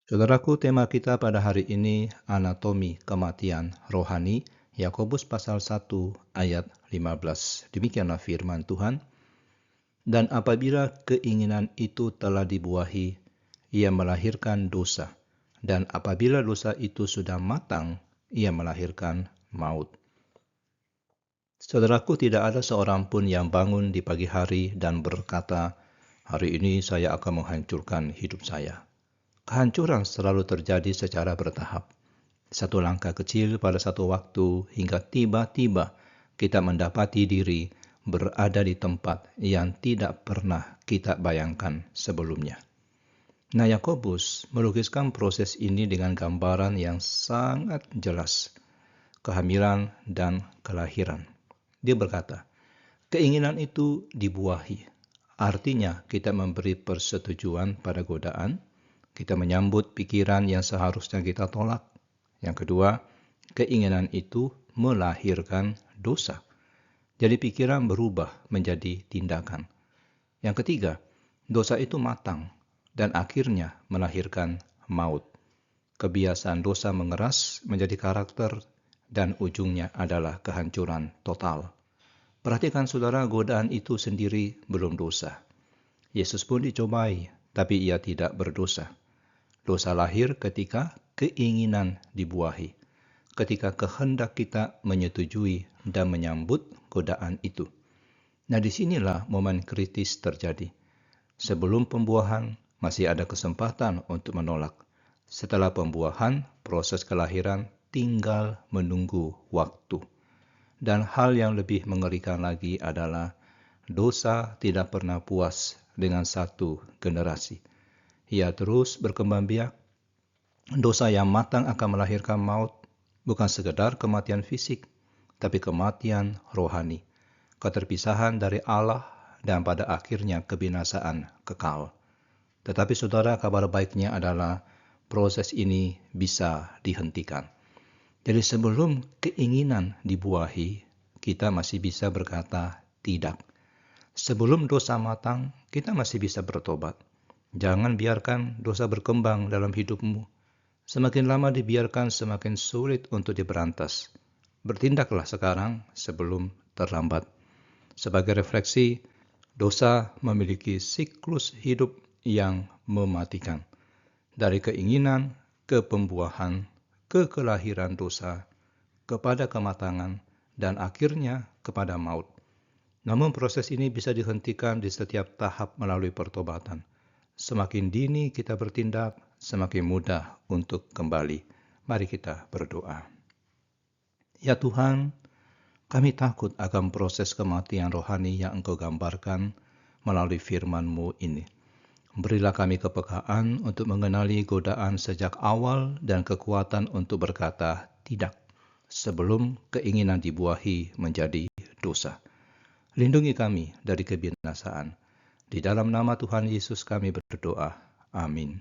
Saudaraku, tema kita pada hari ini anatomi kematian rohani, Yakobus pasal 1 ayat 15. Demikianlah firman Tuhan. Dan apabila keinginan itu telah dibuahi, ia melahirkan dosa. Dan apabila dosa itu sudah matang, ia melahirkan maut. Saudaraku, tidak ada seorang pun yang bangun di pagi hari dan berkata, "Hari ini saya akan menghancurkan hidup saya." Kehancuran selalu terjadi secara bertahap. Satu langkah kecil pada satu waktu hingga tiba-tiba kita mendapati diri berada di tempat yang tidak pernah kita bayangkan sebelumnya. Nah, Yakobus melukiskan proses ini dengan gambaran yang sangat jelas. Kehamilan dan kelahiran. Dia berkata, keinginan itu dibuahi. Artinya kita memberi persetujuan pada godaan. Kita menyambut pikiran yang seharusnya kita tolak. Yang kedua, keinginan itu melahirkan dosa. Jadi pikiran berubah menjadi tindakan. Yang ketiga, dosa itu matang dan akhirnya melahirkan maut. Kebiasaan dosa mengeras menjadi karakter dan ujungnya adalah kehancuran total. Perhatikan saudara, godaan itu sendiri belum dosa. Yesus pun dicobai, tapi ia tidak berdosa. Dosa lahir ketika keinginan dibuahi, ketika kehendak kita menyetujui dan menyambut godaan itu. Nah, disinilah momen kritis terjadi. Sebelum pembuahan, masih ada kesempatan untuk menolak. Setelah pembuahan, proses kelahiran tinggal menunggu waktu. Dan hal yang lebih mengerikan lagi adalah dosa tidak pernah puas dengan satu generasi. Ia terus berkembang biak. Dosa yang matang akan melahirkan maut, bukan sekedar kematian fisik, tapi kematian rohani, keterpisahan dari Allah, dan pada akhirnya kebinasaan kekal. Tetapi saudara, kabar baiknya adalah proses ini bisa dihentikan. Jadi sebelum keinginan dibuahi, kita masih bisa berkata tidak. Sebelum dosa matang, kita masih bisa bertobat. Jangan biarkan dosa berkembang dalam hidupmu. Semakin lama dibiarkan, semakin sulit untuk diberantas. Bertindaklah sekarang sebelum terlambat. Sebagai refleksi, dosa memiliki siklus hidup yang mematikan. Dari keinginan ke pembuahan, ke kelahiran dosa, kepada kematangan, dan akhirnya kepada maut. Namun proses ini bisa dihentikan di setiap tahap melalui pertobatan. Semakin dini kita bertindak, semakin mudah untuk kembali. Mari kita berdoa. Ya Tuhan, kami takut akan proses kematian rohani yang Engkau gambarkan melalui firman-Mu ini. Berilah kami kepekaan untuk mengenali godaan sejak awal dan kekuatan untuk berkata tidak sebelum keinginan dibuahi menjadi dosa. Lindungi kami dari kebinasaan. Di dalam nama Tuhan Yesus kami berdoa. Amin.